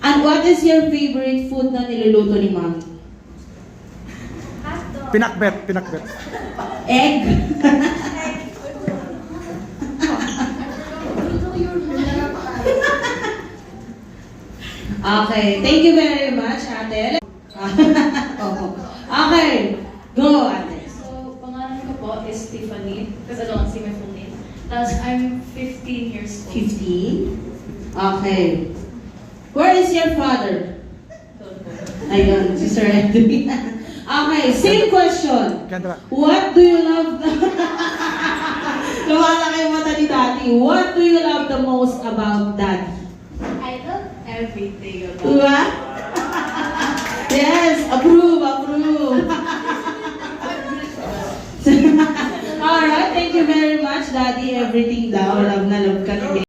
And what is your favorite food na niluluto ni Mom? Pinakbet. Egg? Okay, thank you very much, Ate. Okay, go, Ate. So, pangalan ko po is Tiffany, because I don't see my full name. Tapos, I'm 15 years old. 15? Okay. Where is your father? Don't po. Ayun, si Sir Edwin. Okay, same question. Kendra. What do you love the... Lumalaki yung mata ni Daddy. What do you love the most about Daddy? I love everything about Diba? Yes, approve. Alright, thank you very much, Daddy. Everything daw. Love na love ka ni